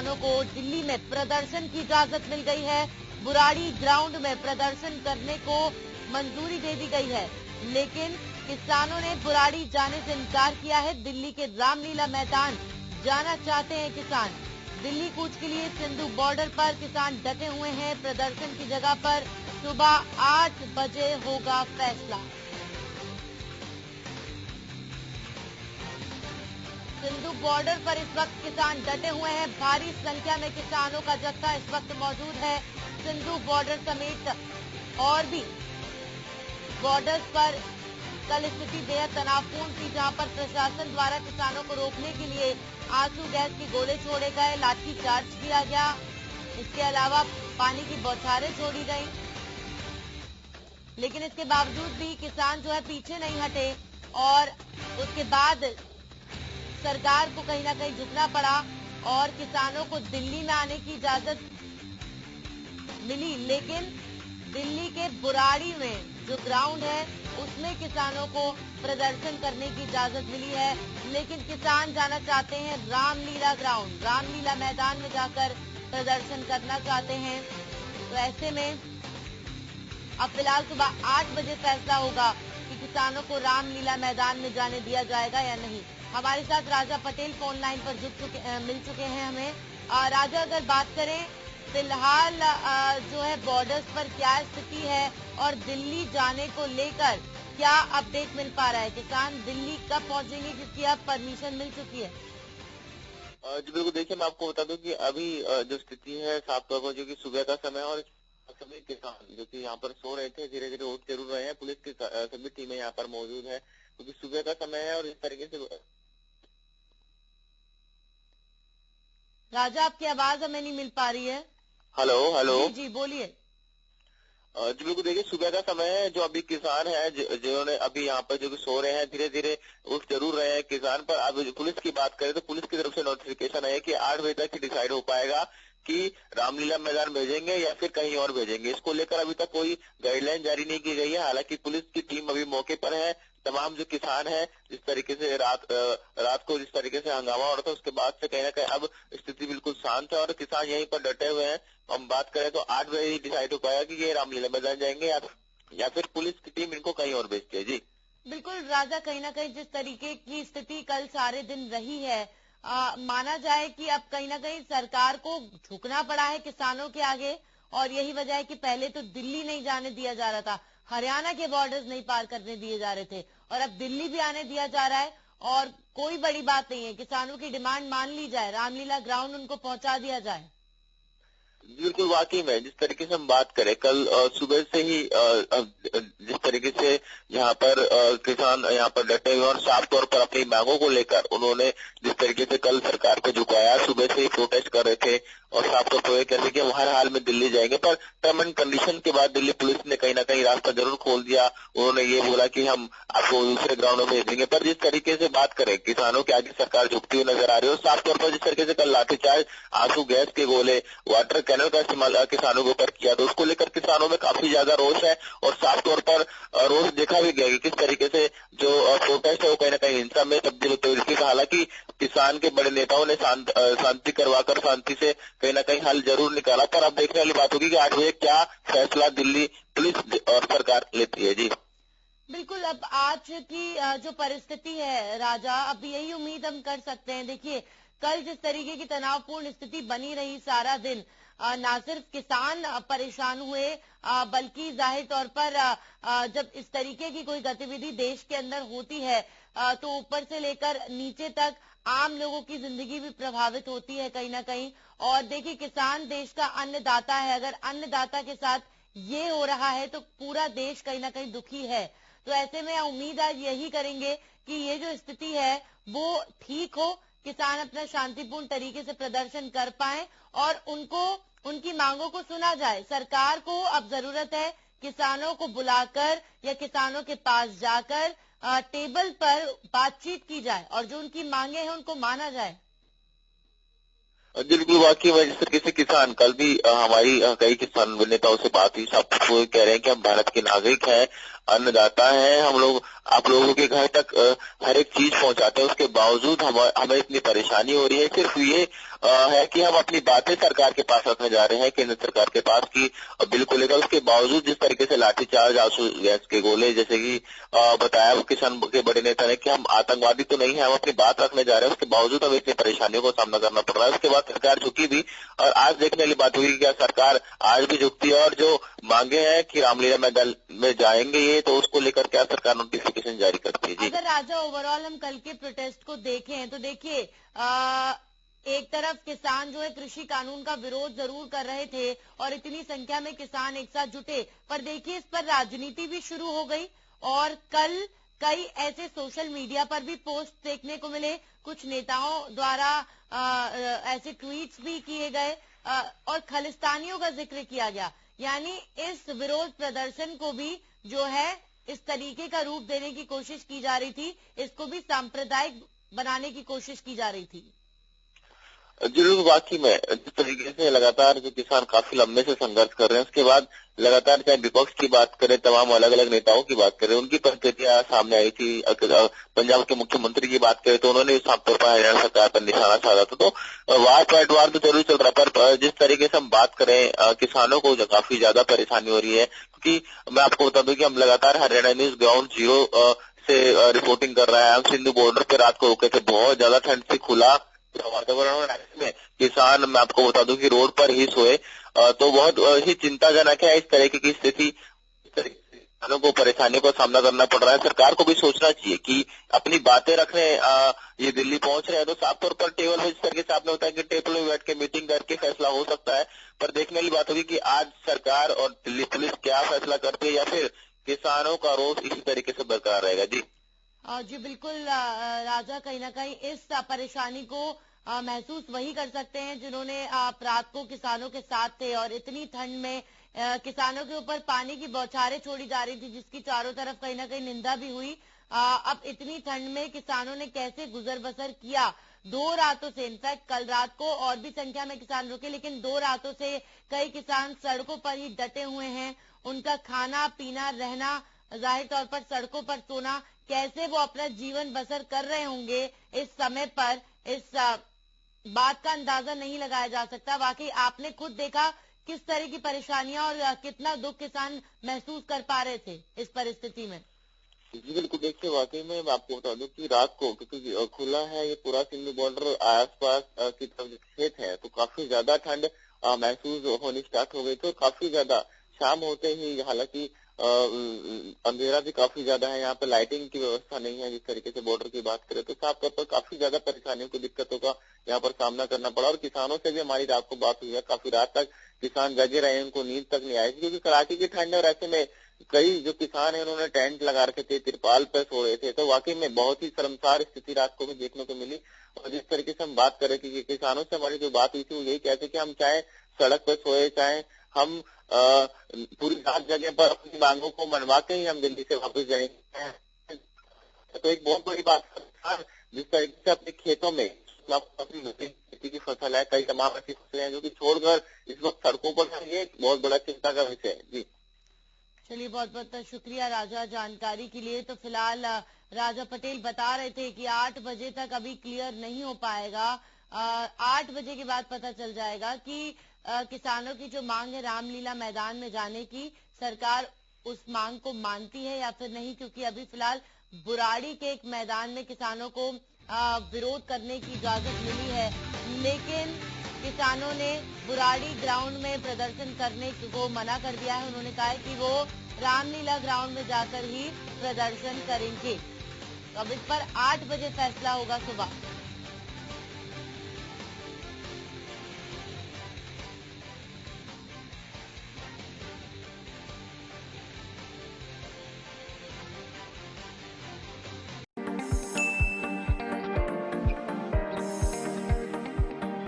किसानों को दिल्ली में प्रदर्शन की इजाजत मिल गई है। बुराड़ी ग्राउंड में प्रदर्शन करने को मंजूरी दे दी गई है, लेकिन किसानों ने बुराड़ी जाने से इनकार किया है। दिल्ली के रामलीला मैदान जाना चाहते हैं किसान। दिल्ली कूच के लिए सिंधु बॉर्डर पर किसान डटे हुए हैं। प्रदर्शन की जगह पर सुबह 8 बजे होगा फैसला। सिंधु बॉर्डर पर इस वक्त किसान डटे हुए हैं। भारी संख्या में किसानों का जत्था इस वक्त मौजूद है। सिंधु बॉर्डर समेत और भी बॉर्डर्स पर कल स्थिति बेहद तनावपूर्ण थी, जहां पर प्रशासन द्वारा किसानों को रोकने के लिए आंसू गैस के गोले छोड़े गए, लाठी चार्ज किया गया। इसके अलावा पानी की बौछारें छोड़ी गई, लेकिन इसके बावजूद भी किसान जो है पीछे नहीं हटे और उसके बाद सरकार को कहीं ना कहीं झुकना पड़ा और किसानों को दिल्ली में आने की इजाजत मिली। लेकिन दिल्ली के बुराड़ी में जो ग्राउंड है उसमें किसानों को प्रदर्शन करने की इजाजत मिली है, लेकिन किसान जाना चाहते हैं रामलीला ग्राउंड, रामलीला मैदान में जाकर प्रदर्शन करना चाहते हैं। तो ऐसे में अब फिलहाल सुबह 8 बजे फैसला होगा कि किसानों को रामलीला मैदान में जाने दिया जाएगा या नहीं। हमारे साथ राजा पटेल फोन लाइन पर मिल चुके हैं हमें। राजा, अगर बात करें फिलहाल जो है बॉर्डर्स पर क्या स्थिति है और दिल्ली जाने को लेकर क्या अपडेट मिल पा रहा है? किसान दिल्ली कब पहुंचेंगे, जिसकी अब परमिशन मिल चुकी है? जी बिल्कुल, देखिए मैं आपको बता दूं कि अभी जो स्थिति है साफ तौर पर जो कि सुबह का समय और सभी किसान जो कि यहाँ पर सो रहे थे धीरे धीरे उठ जरूर रहे हैं। पुलिस की सभी टीमें यहाँ पर मौजूद है क्योंकि सुबह का समय है और इस तरीके से। राजा, आपकी आवाज हमें नहीं मिल पा रही है। हेलो हेलो जी बोलिए। जी बिल्कुल, देखिए सुबह का समय है। जो अभी किसान है जिन्होंने अभी यहाँ पर जो कि सो रहे हैं धीरे धीरे उठ जरूर रहे हैं किसान। पर अभी पुलिस की बात करें तो पुलिस की तरफ से नोटिफिकेशन है कि 8 बजे तक ही डिसाइड हो पाएगा कि रामलीला मैदान भेजेंगे या फिर कहीं और भेजेंगे। इसको लेकर अभी तक कोई गाइडलाइन जारी नहीं की गई है। हालांकि पुलिस की टीम अभी मौके पर है। तमाम जो किसान है जिस तरीके से रात को जिस तरीके से हंगामा हो रहा था उसके बाद से कहीं ना कहीं अब स्थिति बिल्कुल शांत है और किसान यहीं पर डटे हुए हैं। हम बात करें तो 8 बजे ही डिसाइड हो पाएगा कि ये रामलीला मैदान जाएंगे या फिर पुलिस की टीम इनको कहीं और भेजती है। जी बिल्कुल राजा, कहीं ना कहीं जिस तरीके की स्थिति कल सारे दिन रही है, माना जाए कि अब कहीं ना कहीं सरकार को झुकना पड़ा है किसानों के आगे, और यही वजह है कि पहले तो दिल्ली नहीं जाने दिया जा रहा था, हरियाणा के बॉर्डर्स नहीं पार करने दिए जा रहे थे, और अब दिल्ली भी आने दिया जा रहा है। और कोई बड़ी बात नहीं है, किसानों की डिमांड मान ली जाए, रामलीला ग्राउंड उनको पहुंचा दिया जाए। बिल्कुल, वाकई में जिस तरीके से हम बात करें कल सुबह से ही जिस तरीके से यहाँ पर किसान यहाँ पर डटे हुए और साफ तौर पर अपनी मांगों को लेकर उन्होंने जिस तरीके से कल सरकार को झुकाया, सुबह से ही प्रोटेस्ट कर रहे थे और साफ तौर पर कहते कि हम हर हाल में दिल्ली जाएंगे। पर टर्म एंड कंडीशन के बाद दिल्ली पुलिस ने कहीं ना कहीं रास्ता जरूर खोल दिया। उन्होंने ये बोला कि हम आपको दूसरे ग्राउंड में भेजेंगे। पर जिस तरीके से बात करें किसानों के आगे सरकार झुकती हुई नजर आ रही है। साफ तौर पर जिस तरीके से कल लाठीचार्ज, आंसू गैस के गोले, वाटर कैनल का इस्तेमाल किसानों के ऊपर किया, तो उसको लेकर किसानों में काफी ज्यादा रोष है और साफ तौर पर रोष देखा भी गया कि किस तरीके से जो प्रोटेस्ट है वो कहीं ना कहीं हिंसा में तब्दील होते हुए। हालांकि किसान के बड़े नेताओं ने शांति करवाकर शांति से कहीं ना कहीं हल जरूर निकाला। पर अब देखने वाली बात होगी कि 8 बजे क्या फैसला दिल्ली पुलिस और सरकार लेती है। जी बिल्कुल, अब आज की जो परिस्थिति है राजा, अब यही उम्मीद हम कर सकते हैं। देखिए, कल जिस तरीके की तनावपूर्ण स्थिति बनी रही सारा दिन, ना सिर्फ किसान परेशान हुए, बल्कि जाहिर तौर पर जब इस तरीके की कोई गतिविधि देश के अंदर होती है तो ऊपर से लेकर नीचे तक आम लोगों की जिंदगी भी प्रभावित होती है कहीं ना कहीं। और देखिए, किसान देश का अन्नदाता है, अगर अन्नदाता के साथ ये हो रहा है तो पूरा देश कहीं ना कहीं दुखी है। तो ऐसे में उम्मीद आज यही करेंगे कि ये जो स्थिति है वो ठीक हो, किसान अपना शांतिपूर्ण तरीके से प्रदर्शन कर पाएं और उनकी मांगों को सुना जाए। सरकार को अब जरूरत है किसानों को बुलाकर या किसानों के पास जाकर टेबल पर बातचीत की जाए और जो उनकी मांगे हैं उनको माना जाए। बिल्कुल, वाकई में जिस तरीके से किसान कल भी हमारी कई किसान नेताओं से बात हुई, सब वो कह रहे हैं कि हम भारत के नागरिक हैं, अन्नदाता हैं, हम लोग आप लोगों के घर तक हर एक चीज पहुंचाते हैं, उसके बावजूद हमें इतनी परेशानी हो रही है। सिर्फ ये है कि हम अपनी बातें सरकार के पास रखने जा रहे हैं, केंद्र सरकार के पास की बिल्कुल लेकर, उसके बावजूद जिस तरीके से लाठीचार्ज, आंसू गैस के गोले, जैसे कि बताया किसान के बड़े नेता ने कि हम आतंकवादी तो नहीं है, हम अपनी बात रखने जा रहे हैं, उसके बावजूद हमें इतनी परेशानियों का सामना करना पड़ रहा है। उसके बाद सरकार झुकी भी, और आज देखने वाली बात हुई कि क्या सरकार आज भी झुकती है, और जो मांगे हैं कि रामलीला मैदान में जाएंगे ये, तो उसको लेकर क्या सरकार नोटिफिकेशन जारी करती है। जी अगर राजा ओवरऑल हम कल के प्रोटेस्ट को देखें तो देखिए एक तरफ किसान जो है कृषि कानून का विरोध जरूर कर रहे थे और इतनी संख्या में किसान एक साथ जुटे, पर देखिए इस पर राजनीति भी शुरू हो गई और कल कई ऐसे सोशल मीडिया पर भी पोस्ट देखने को मिले, कुछ नेताओं द्वारा ऐसे ट्वीट्स भी किए गए और खालिस्तानियों का जिक्र किया गया। यानी इस विरोध प्रदर्शन को भी जो है इस तरीके का रूप देने की कोशिश की जा रही थी, इसको भी सांप्रदायिक बनाने की कोशिश की जा रही थी। जरूर, वाकई में जिस तरीके से लगातार जो किसान काफी लंबे से संघर्ष कर रहे हैं, उसके बाद लगातार चाहे विपक्ष की बात करें, तमाम अलग अलग नेताओं की बात करें, उनकी प्रतिक्रिया सामने आई थी। पंजाब के मुख्यमंत्री की बात करें तो उन्होंने साफ तौर पर हरियाणा सरकार पर निशाना साधा था। तो वार पैटवार तो जरूर चल रहा, पर जिस तरीके से हम बात करें किसानों को काफी ज्यादा परेशानी हो रही है, क्योंकि मैं आपको बता दूं कि हम लगातार हरियाणा न्यूज ग्राउंड जीरो से रिपोर्टिंग कर रहा है। हम सिंधु बॉर्डर पे रात को रुके थे, बहुत ज्यादा ठंड से खुला वातावरण में किसान, मैं आपको बता दूं कि रोड पर ही सोए, तो बहुत ही चिंताजनक है इस तरीके की स्थिति। किसानों को परेशानियों का सामना करना पड़ रहा है। सरकार को भी सोचना चाहिए कि अपनी बातें रखने ये दिल्ली पहुंच रहे हैं, तो साफ तौर पर टेबल में जिस तरीके से आपने बताया कि टेबल में बैठ के मीटिंग करके फैसला हो सकता है, पर देखने वाली बात होगी कि आज सरकार और दिल्ली पुलिस क्या फैसला करती है, या फिर किसानों का रोष इसी तरीके से बरकरार रहेगा। जी जी बिल्कुल राजा, कहीं ना कहीं इस परेशानी को महसूस वही कर सकते हैं जिन्होंने रात को किसानों के साथ थे और इतनी ठंड में किसानों के ऊपर पानी की बौछारें छोड़ी जा रही थी, जिसकी चारों तरफ कहीं ना कहीं निंदा भी हुई। अब इतनी ठंड में किसानों ने कैसे गुजर बसर किया, 2 रातों से, इनफैक्ट कल रात को और भी संख्या में किसान रुके, लेकिन 2 रातों से कई किसान सड़कों पर ही डटे हुए हैं। उनका खाना पीना रहना, जाहिर तौर पर सड़कों पर सोना, कैसे वो अपना जीवन बसर कर रहे होंगे इस समय पर, इस बात का अंदाजा नहीं लगाया जा सकता। वाकई आपने खुद देखा किस तरह की परेशानियां और कितना दुख किसान महसूस कर पा रहे थे इस परिस्थिति में। जी बिल्कुल, देखिए वाकई में मैं आपको बता दूं कि रात को, क्योंकि खुला है ये पूरा सिंधु बॉर्डर, आसपास की तरफ खेत है, तो काफी ज्यादा ठंड महसूस होनी स्टार्ट हो गई। तो काफी ज्यादा शाम होते ही, हालांकि अंधेरा भी काफी ज्यादा है, यहाँ पे लाइटिंग की व्यवस्था नहीं है। जिस तरीके से बॉर्डर की बात करें तो साफ तौर पर काफी ज्यादा परेशानियों को, दिक्कतों का यहाँ पर सामना करना पड़ा। और किसानों से भी हमारी रात को बात हुई है, काफी रात तक किसान जगे रहे, उनको नींद तक नहीं आई, क्योंकि कड़ाके की ठंड है और ऐसे में कई जो किसान है उन्होंने टेंट लगा रखे थे, तिरपाल पर सो रहे थे। तो वाकई में बहुत ही शर्मसार स्थिति रात को भी देखने को मिली। और जिस तरीके से हम बात करें कि किसानों से हमारी जो बात हुई थी वो यही कहते कि हम चाहे सड़क पर सोए, चाहे हम पूरी रात जगह पर अपनी मांगों को मनवा के ही हम दिल्ली से वापस जाएंगे। तो एक बहुत बड़ी बात है, जिस तरीके से अपने खेतों में खेती की फसल है, कई तमाम ऐसी फसलें हैं जो कि छोड़कर इस वक्त सड़कों पर है, ये बहुत बड़ा चिंता का विषय है। जी चलिए, बहुत बहुत शुक्रिया राजा जानकारी के लिए। तो फिलहाल राजा पटेल बता रहे थे कि 8 बजे तक अभी क्लियर नहीं हो पाएगा, 8 बजे के बाद पता चल जाएगा कि किसानों की जो मांग है रामलीला मैदान में जाने की, सरकार उस मांग को मानती है या फिर नहीं, क्योंकि अभी फिलहाल बुराड़ी के एक मैदान में किसानों को विरोध करने की इजाजत मिली है, लेकिन किसानों ने बुराड़ी ग्राउंड में प्रदर्शन करने को मना कर दिया है। उन्होंने कहा है कि वो रामलीला ग्राउंड में जाकर ही प्रदर्शन करेंगे। तो अब इस पर 8 बजे फैसला होगा सुबह।